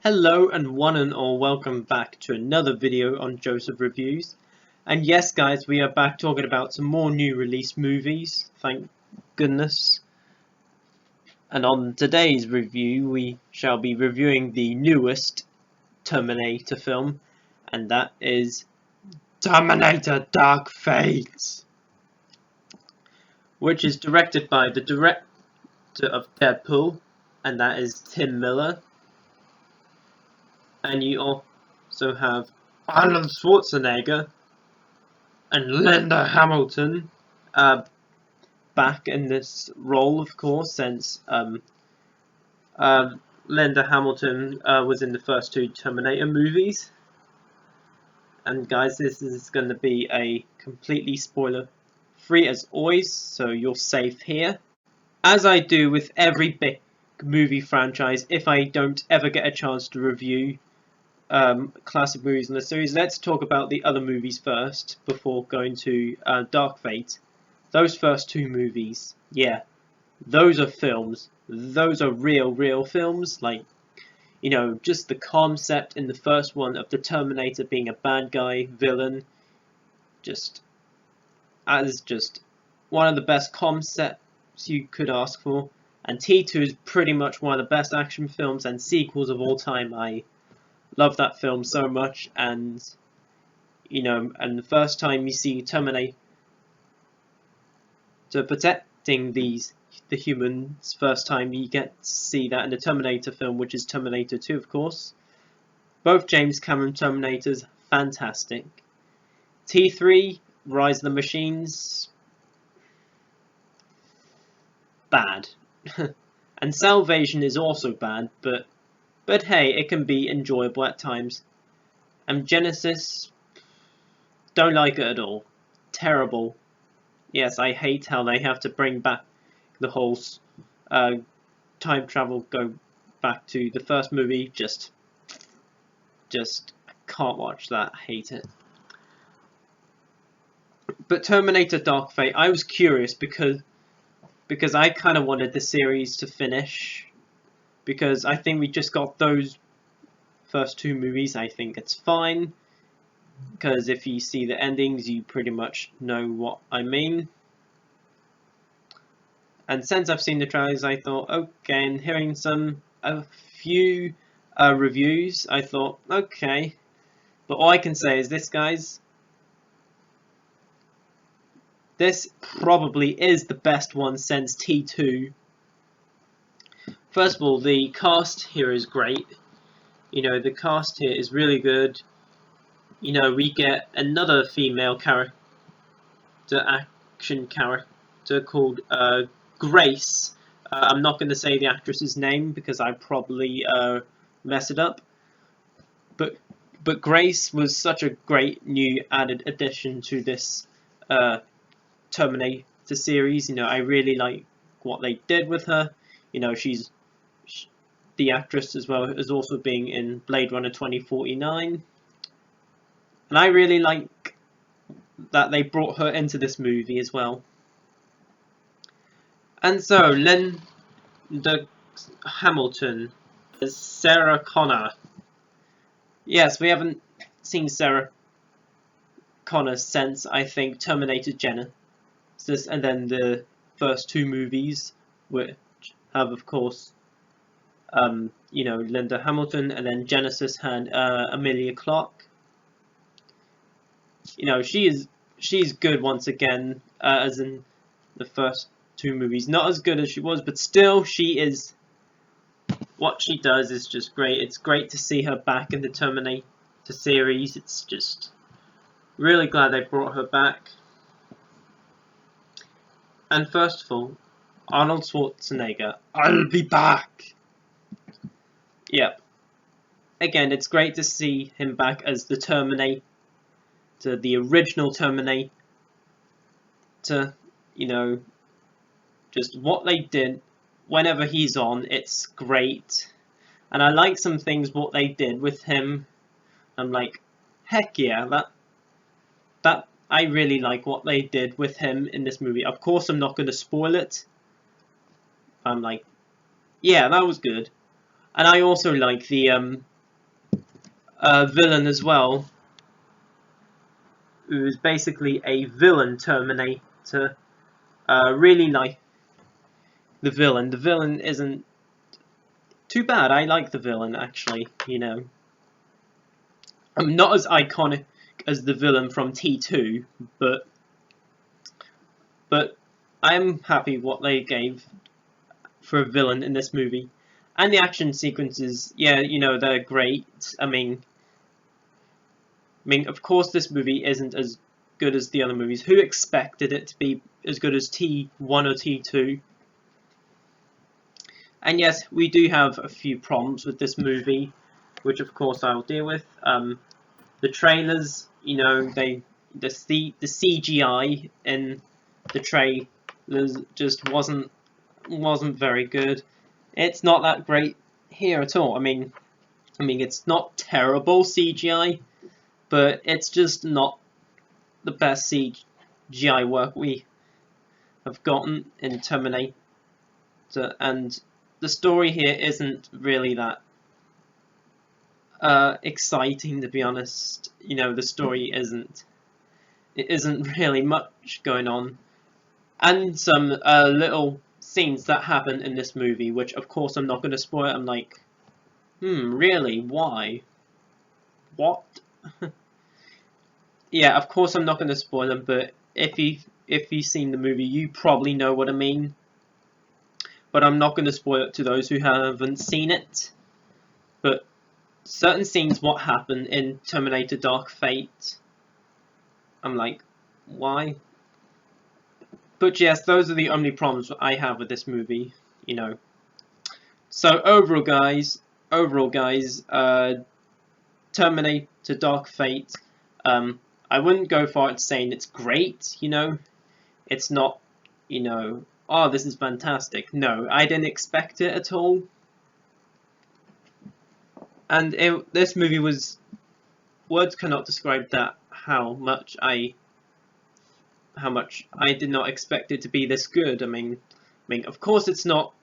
Hello and one and all, welcome back to another video on Joseph Reviews. And yes guys, we are back talking about some more new release movies, thank goodness. And on today's review we shall be reviewing the newest Terminator film, and that is Terminator Dark Fate, which is directed by the director of Deadpool, and that is Tim Miller. And you also have Arnold Schwarzenegger and Linda Hamilton back in this role, of course, since Linda Hamilton was in the first two Terminator movies. And guys, this is going to be a completely spoiler-free as always, so you're safe here. As I do with every big movie franchise, if I don't ever get a chance to review classic movies in the series, let's talk about the other movies first before going to Dark Fate. Those first two movies, yeah, those are films. Those are real films. Like, you know, just the concept in the first one of the Terminator being a bad guy, villain, just one of the best concepts you could ask for. And T2 is pretty much one of the best action films and sequels of all time. I love that film so much, and you know, and the first time you see Terminator protecting the humans, first time you get to see that in the Terminator film, which is Terminator 2, of course. Both James Cameron Terminators, fantastic. T3, Rise of the Machines, bad. And Salvation is also bad, but hey, it can be enjoyable at times. And Genesis, don't like it at all. Terrible. Yes, I hate how they have to bring back the whole time travel, go back to the first movie. Just can't watch that. I hate it. But Terminator Dark Fate, I was curious because I kind of wanted the series to finish. Because I think we just got those first two movies, I think it's fine. Because if you see the endings, you pretty much know what I mean. And since I've seen the trailers, I thought, okay, and hearing a few reviews, I thought, okay. But all I can say is this, guys. This probably is the best one since T2. First of all, the cast here is great. You know, the cast here is really good. You know, we get another female action character called Grace. I'm not going to say the actress's name because I probably mess it up. But Grace was such a great new added addition to this Terminator series. You know, I really like what they did with her. You know, the actress as well as also being in Blade Runner 2049. And I really like that they brought her into this movie as well. And so, Linda Hamilton as Sarah Connor. Yes, we haven't seen Sarah Connor since, I think, Terminator Genesis, and then the first two movies, which have, of course, you know, Linda Hamilton, and then Genesis had Emilia Clarke. You know, she's good once again, as in the first two movies. Not as good as she was, but still, she is. What she does is just great. It's great to see her back in the Terminator series. It's just really glad they brought her back. And first of all, Arnold Schwarzenegger, I'll be back. Yep. Again, it's great to see him back as the Terminator, the original Terminator. You know, just what they did whenever he's on, it's great. And I like some things what they did with him. I'm like, heck yeah, that I really like what they did with him in this movie. Of course, I'm not going to spoil it. I'm like, yeah, that was good. And I also like the villain as well, who's basically a villain Terminator. Really like the villain. The villain isn't too bad. I like the villain, actually, you know. I'm not as iconic as the villain from T2, but I'm happy what they gave for a villain in this movie. And the action sequences, yeah, you know, they're great. I mean, of course this movie isn't as good as the other movies. Who expected it to be as good as T1 or T2? And yes, we do have a few problems with this movie, which of course I'll deal with. The trailers, you know, the CGI in the trailers just wasn't very good. It's not that great here at all. I mean, it's not terrible CGI, but it's just not the best CGI work we have gotten in Terminator, and the story here isn't really that exciting, to be honest. You know, the story isn't really much going on, and some little scenes that happen in this movie, which of course I'm not going to spoil. I'm like, really? Why? What? Yeah, of course I'm not going to spoil them, but if you've seen the movie, you probably know what I mean. But I'm not going to spoil it to those who haven't seen it. But certain scenes, what happen in Terminator Dark Fate, I'm like, why? But yes, those are the only problems I have with this movie, you know. So overall, guys, Terminator Dark Fate, I wouldn't go far as saying it's great, you know. It's not, you know, oh, this is fantastic. No, I didn't expect it at all. And this movie was, words cannot describe that, how much I did not expect it to be this good. I mean, of course it's not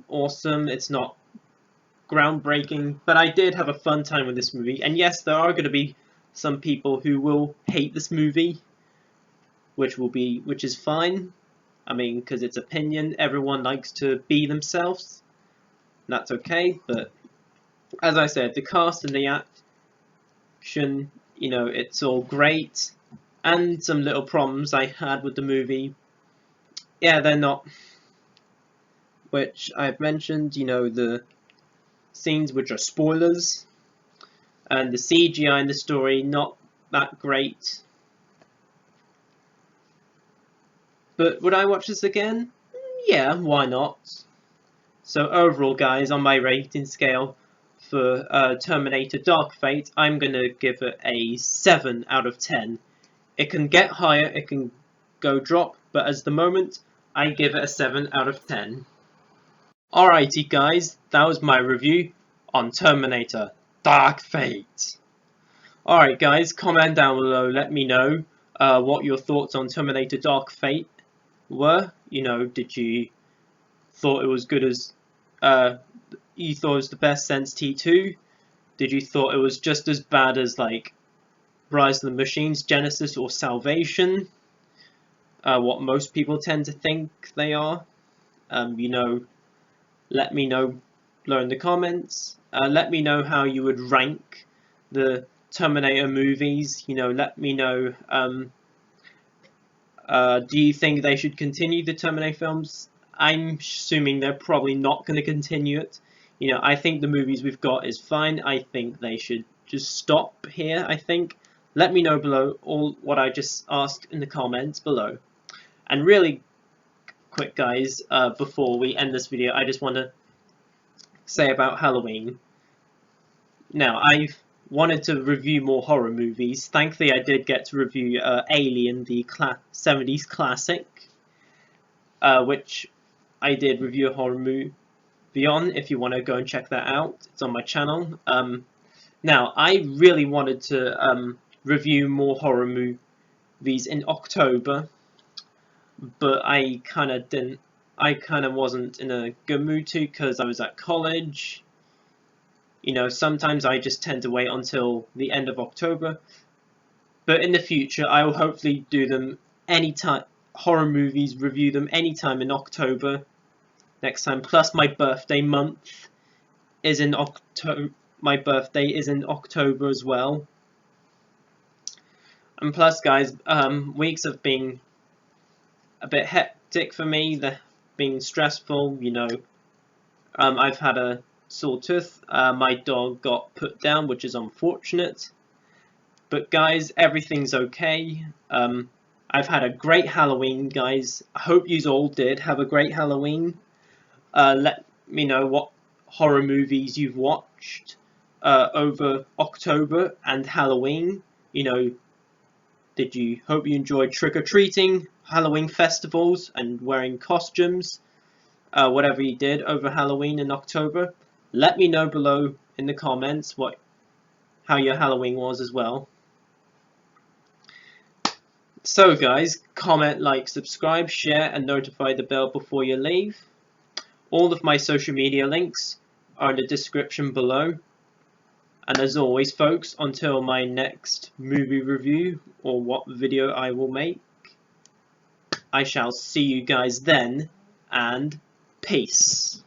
awesome, it's not groundbreaking, but I did have a fun time with this movie. And yes, there are going to be some people who will hate this movie, which is fine. I mean, because it's opinion, everyone likes to be themselves. That's okay, but as I said, the cast and the action, you know, it's all great. And some little problems I had with the movie, yeah, they're not, which I've mentioned, you know, the scenes which are spoilers, and the CGI in the story, not that great. But would I watch this again? Yeah, why not? So overall, guys, on my rating scale for Terminator Dark Fate, I'm going to give it a 7 out of 10. It can get higher, it can go drop, but as the moment, I give it a 7 out of 10. Alrighty guys, that was my review on Terminator Dark Fate. Alright guys, comment down below, let me know what your thoughts on Terminator Dark Fate were. You know, did you thought it was good as you thought it was the best since T2? Did you thought it was just as bad as like Rise of the Machines, Genesis, or Salvation? What most people tend to think they are. You know, let me know below in the comments. Let me know how you would rank the Terminator movies. You know, let me know. Do you think they should continue the Terminator films? I'm assuming they're probably not going to continue it. You know, I think the movies we've got is fine. I think they should just stop here, I think. Let me know below all what I just asked in the comments below. And really quick, guys, before we end this video, I just want to say about Halloween. Now, I've wanted to review more horror movies. Thankfully, I did get to review Alien, the 70s classic, which I did review a horror movie on. If you want to go and check that out, it's on my channel. Now, I really wanted to review more horror movies in October, but I kind of didn't. I kind of wasn't in a good mood to, because I was at college. You know, sometimes I just tend to wait until the end of October, but in the future I will hopefully do them anytime. Horror movies, review them anytime in October next time. Plus my birthday month is in October. My birthday is in October as well. And plus, guys, weeks have been a bit hectic for me. They've been stressful, you know. I've had a sore tooth. My dog got put down, which is unfortunate. But guys, everything's okay. I've had a great Halloween, guys. I hope you all did have a great Halloween. Let me know what horror movies you've watched over October and Halloween. You know, hope you enjoyed trick-or-treating, Halloween festivals, and wearing costumes, whatever you did over Halloween in October. Let me know below in the comments how your Halloween was as well. So guys, comment, like, subscribe, share, and notify the bell before you leave. All of my social media links are in the description below. And as always, folks, until my next movie review or what video I will make, I shall see you guys then, and peace.